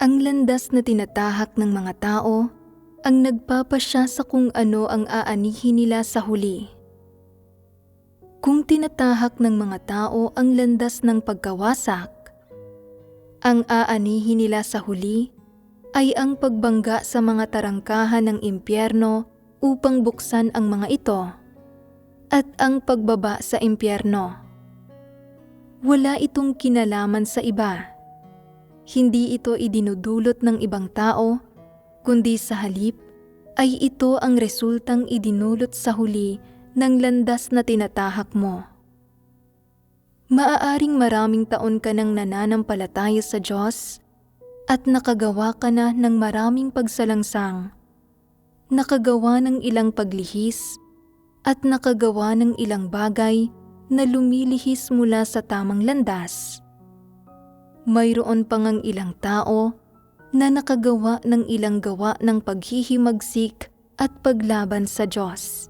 Ang landas na tinatahak ng mga tao ang nagpapasya sa kung ano ang aanihin nila sa huli. Kung tinatahak ng mga tao ang landas ng pagkawasak, ang aanihin nila sa huli ay ang pagbangga sa mga tarangkahan ng impyerno upang buksan ang mga ito, at ang pagbaba sa impyerno. Wala itong kinalaman sa iba. Hindi ito idinudulot ng ibang tao, kundi sa halip ay ito ang resultang idinulot sa huli ng landas na tinatahak mo. Maaaring maraming taon ka nang nananampalataya sa Diyos at nakagawa ka na ng maraming pagsalangsang, nakagawa ng ilang paglihis, at nakagawa ng ilang bagay na lumilihis mula sa tamang landas. Mayroon pang ang ilang tao na nakagawa ng ilang gawa ng paghihimagsik at paglaban sa Diyos.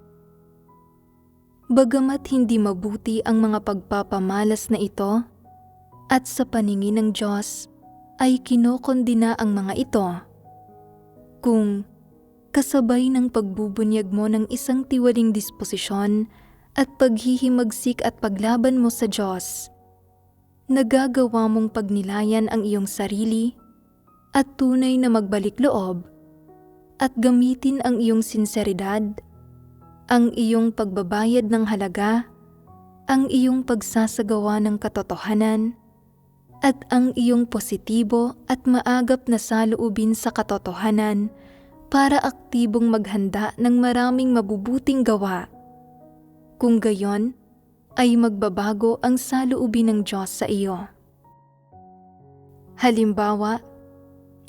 Bagamat hindi mabuti ang mga pagpapamalas na ito, at sa paningin ng Diyos ay kinokondina ang mga ito, kung kasabay ng pagbubunyag mo ng isang tiwaling disposisyon at paghihimagsik at paglaban mo sa Diyos, nagagawa mong pagnilayan ang iyong sarili at tunay na magbalik loob at gamitin ang iyong sinseridad, ang iyong pagbabayad ng halaga, ang iyong pagsasagawa ng katotohanan, at ang iyong positibo at maagap na saloobin sa katotohanan para aktibong maghanda ng maraming mabubuting gawa. Kung gayon, ay magbabago ang saloobin ng Diyos sa iyo. Halimbawa,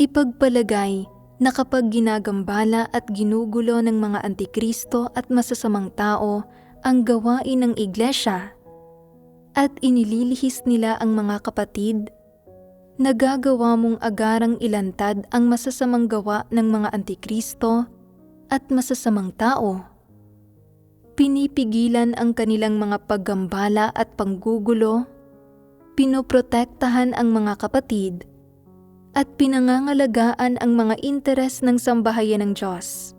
ipagpalagay na kapag ginagambala at ginugulo ng mga antikristo at masasamang tao ang gawain ng iglesia at inililihis nila ang mga kapatid, nagagawa mong agarang ilantad ang masasamang gawa ng mga antikristo at masasamang tao. Pinipigilan ang kanilang mga paggambala at panggugulo, pinoprotektahan ang mga kapatid, at pinangangalagaan ang mga interes ng sambahayan ng Diyos.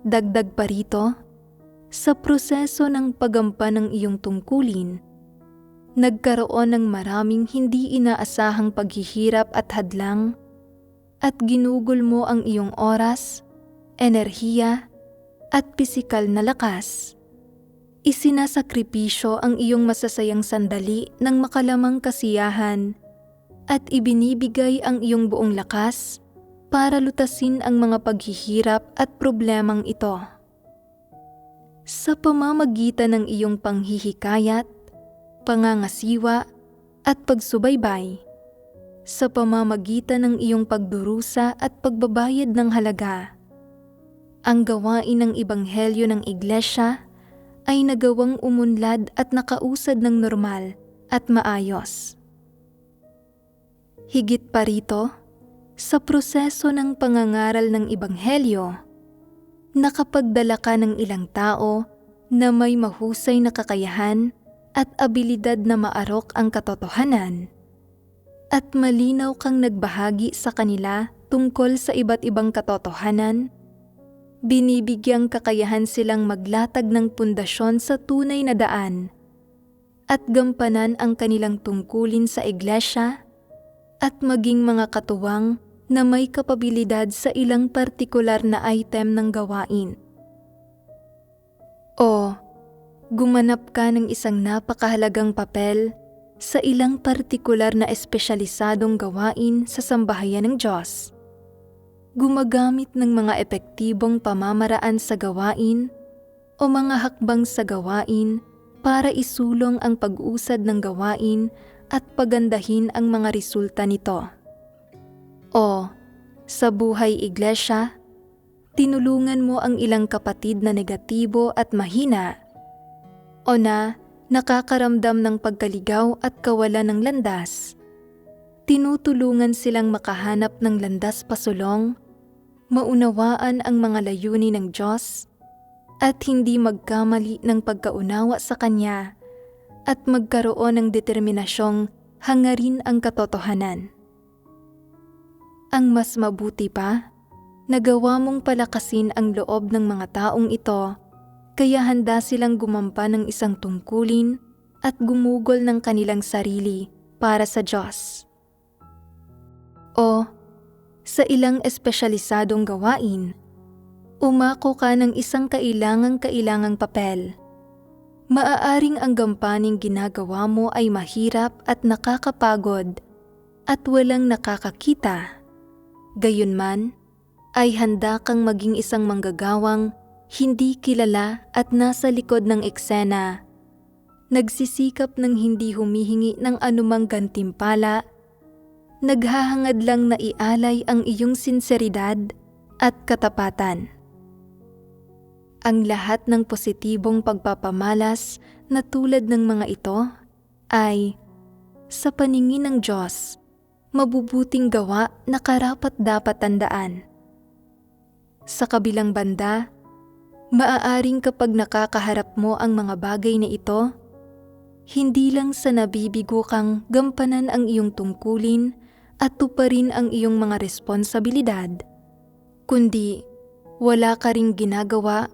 Dagdag pa rito, sa proseso ng paggampan ng iyong tungkulin, nagkaroon ng maraming hindi inaasahang paghihirap at hadlang, at ginugol mo ang iyong oras, enerhiya, at pisikal na lakas. Isinasakripisyo ang iyong masasayang sandali ng makalamang kasiyahan at ibinibigay ang iyong buong lakas para lutasin ang mga paghihirap at problemang ito. Sa pamamagitan ng iyong panghihikayat, pangangasiwa at pagsubaybay, sa pamamagitan ng iyong pagdurusa at pagbabayad ng halaga, ang gawain ng Ebanghelyo ng Iglesia ay nagawang umunlad at nakausad ng normal at maayos. Higit pa rito, sa proseso ng pangangaral ng Ebanghelyo, nakapagdala ka ng ilang tao na may mahusay na kakayahan at abilidad na maarok ang katotohanan, at malinaw kang nagbahagi sa kanila tungkol sa iba't ibang katotohanan. Binibigyang kakayahan silang maglatag ng pundasyon sa tunay na daan at gampanan ang kanilang tungkulin sa iglesia at maging mga katuwang na may kapabilidad sa ilang partikular na item ng gawain. O, gumanap ka ng isang napakahalagang papel sa ilang partikular na espesyalisadong gawain sa sambahayan ng Diyos. Gumagamit ng mga epektibong pamamaraan sa gawain o mga hakbang sa gawain para isulong ang pag-usad ng gawain at pagandahin ang mga resulta nito. O, sa buhay iglesia, tinulungan mo ang ilang kapatid na negatibo at mahina o na nakakaramdam ng pagkaligaw at kawalan ng landas. Tinutulungan silang makahanap ng landas pasulong, maunawaan ang mga layunin ng Diyos, at hindi magkamali ng pagkaunawa sa Kanya at magkaroon ng determinasyong hangarin ang katotohanan. Ang mas mabuti pa, nagawa mong palakasin ang loob ng mga taong ito, kaya handa silang gumampa ng isang tungkulin at gumugol ng kanilang sarili para sa Diyos. O, sa ilang espesyalisadong gawain, umako ka ng isang kailangang papel. Maaaring ang gampaning ginagawa mo ay mahirap at nakakapagod at walang nakakakita. Gayunman, ay handa kang maging isang manggagawang hindi kilala at nasa likod ng eksena, nagsisikap ng hindi humihingi ng anumang gantimpala, naghahangad lang na ialay ang iyong sinseridad at katapatan. Ang lahat ng positibong pagpapamalas na tulad ng mga ito ay, sa paningin ng Diyos, mabubuting gawa na karapat-dapat tandaan. Sa kabilang banda, maaaring kapag nakakaharap mo ang mga bagay na ito, hindi lang sa nabibigo kang gampanan ang iyong tungkulin at tuparin ang iyong mga responsibilidad, kundi wala ka ring ginagawa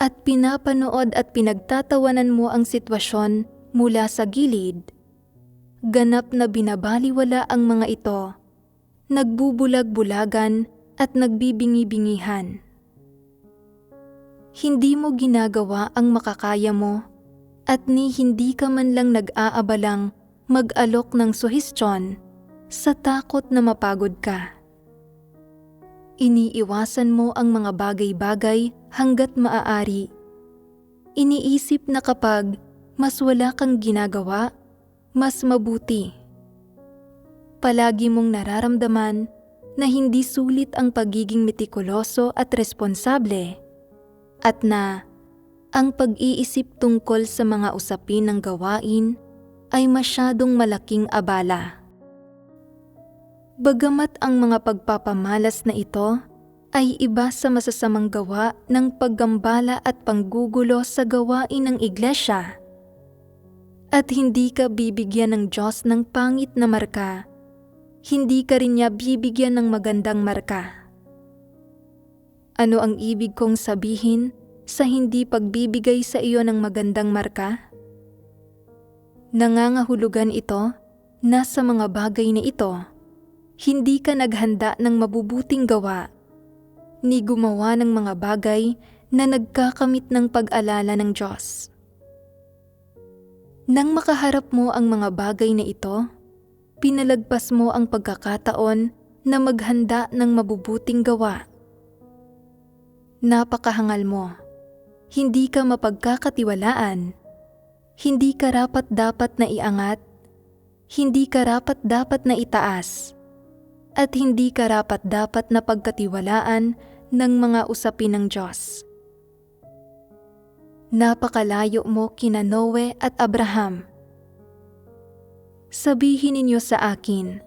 at pinapanood at pinagtatawanan mo ang sitwasyon mula sa gilid. Ganap na binabaliwala ang mga ito, nagbubulag-bulagan at nagbibingi-bingihan. Hindi mo ginagawa ang makakaya mo at hindi ka man lang nag-aabalang mag-alok ng suhestyon sa takot na mapagod ka. Iniiwasan mo ang mga bagay-bagay hanggat maaari. Iniisip na kapag mas wala kang ginagawa, mas mabuti. Palagi mong nararamdaman na hindi sulit ang pagiging metikuloso at responsable, at na ang pag-iisip tungkol sa mga usapin ng gawain ay masyadong malaking abala. Bagamat ang mga pagpapamalas na ito ay iba sa masasamang gawa ng paggambala at panggugulo sa gawain ng iglesia, at hindi ka bibigyan ng Diyos ng pangit na marka, hindi ka rin niya bibigyan ng magandang marka. Ano ang ibig kong sabihin sa hindi pagbibigay sa iyo ng magandang marka? Nangangahulugan ito na sa mga bagay na ito, hindi ka naghanda ng mabubuting gawa, ni gumawa ng mga bagay na nagkakamit ng pag-alala ng Diyos. Nang makaharap mo ang mga bagay na ito, pinalagpas mo ang pagkakataon na maghanda ng mabubuting gawa. Napakahangal mo. Hindi ka mapagkakatiwalaan. Hindi ka rapat-dapat na iangat. Hindi ka rapat-dapat na itaas. At hindi ka rapat-dapat na pagkatiwalaan ng mga usapin ng Diyos. Napakalayo mo kina Noe at Abraham. Sabihin ninyo sa akin,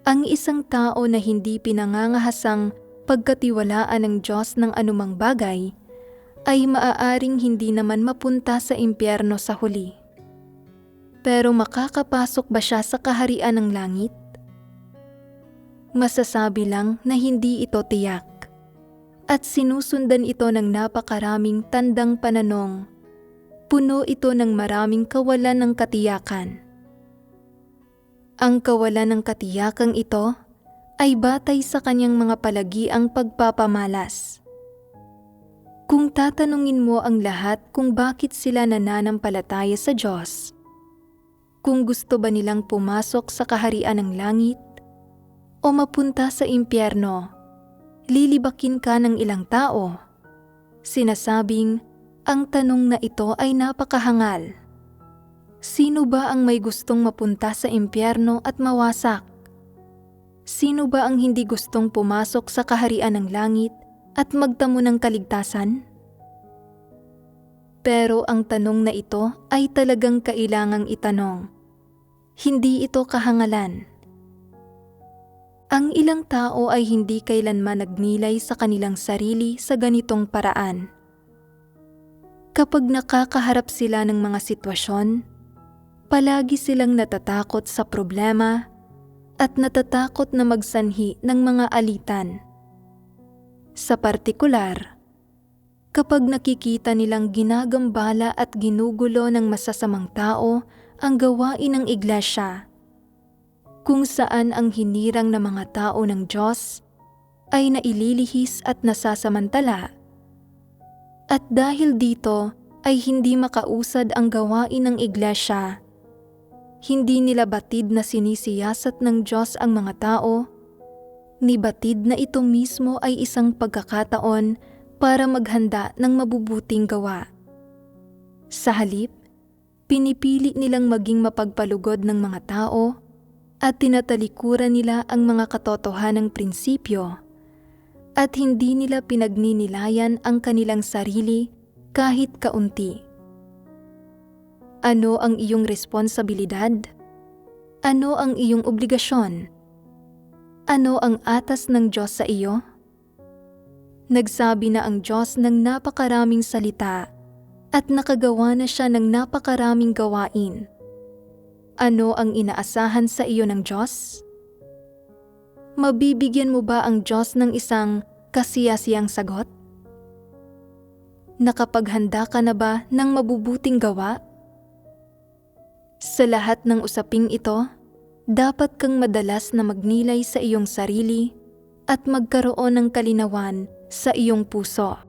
ang isang tao na hindi pinangangahasang pagkatiwalaan ng Diyos ng anumang bagay ay maaaring hindi naman mapunta sa impyerno sa huli. Pero makakapasok ba siya sa kaharian ng langit? Masasabi lang na hindi ito tiyak. At sinusundan ito ng napakaraming tandang pananong. Puno ito ng maraming kawalan ng katiyakan. Ang kawalan ng katiyakang ito ay batay sa kanyang mga palagiang pagpapamalas. Kung tatanungin mo ang lahat kung bakit sila nananampalataya sa Diyos, kung gusto ba nilang pumasok sa kaharian ng langit o mapunta sa impyerno, lilibakin ka ng ilang tao. Sinasabing, ang tanong na ito ay napakahangal. Sino ba ang may gustong mapunta sa impyerno at mawasak? Sino ba ang hindi gustong pumasok sa kaharian ng langit at magtamo ng kaligtasan? Pero ang tanong na ito ay talagang kailangang itanong. Hindi ito kahangalan. Ang ilang tao ay hindi kailanman nagnilay sa kanilang sarili sa ganitong paraan. Kapag nakakaharap sila ng mga sitwasyon, palagi silang natatakot sa problema at natatakot na magsanhi ng mga alitan. Sa partikular, kapag nakikita nilang ginagambala at ginugulo ng masasamang tao ang gawain ng iglesia, kung saan ang hinirang na mga tao ng Diyos ay naililihis at nasasamantala. At dahil dito ay hindi makausad ang gawain ng iglesia, hindi nila batid na sinisiyasat ng Diyos ang mga tao, ni batid na ito mismo ay isang pagkakataon para maghanda ng mabubuting gawa. Sa halip, pinipili nilang maging mapagpalugod ng mga tao at tinatalikuran nila ang mga katotohanang prinsipyo at hindi nila pinagninilayan ang kanilang sarili kahit kaunti. Ano ang iyong responsibilidad? Ano ang iyong obligasyon? Ano ang atas ng Diyos sa iyo? Nagsabi na ang Diyos ng napakaraming salita at nakagawa na siya ng napakaraming gawain. Ano ang inaasahan sa iyo ng Diyos? Mabibigyan mo ba ang Diyos ng isang kasiyasiyang sagot? Nakapaghanda ka na ba ng mabubuting gawa? Sa lahat ng usaping ito, dapat kang madalas na magnilay sa iyong sarili at magkaroon ng kalinawan sa iyong puso.